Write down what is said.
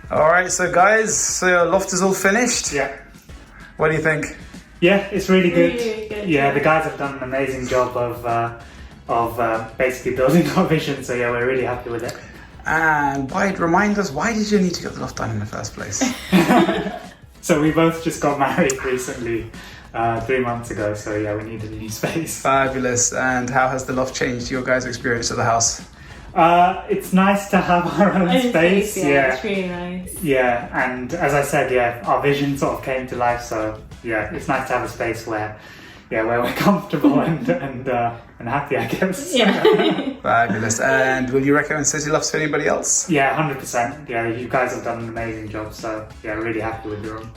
All right, so guys, so your loft is all finished. Yeah. What do you think? Yeah, it's really good. Really good, Yeah, yeah. the guys have done an amazing job of basically building our vision. So yeah, we're really happy with it. And remind us, why did you need to get the loft done in the first place? So we both just got married recently, 3 months ago. So yeah, we needed a new space. Fabulous. And how has the loft changed your guys' experience of the house? It's nice to have our own space. Yeah, it's really nice. Yeah, and as I said, yeah, our vision sort of came to life. So yeah, it's nice to have a space where we're comfortable and happy, I guess. Yeah. Fabulous. And will you recommend City Lofts to anybody else? Yeah, 100%. Yeah, you guys have done an amazing job. So yeah, really happy with your room.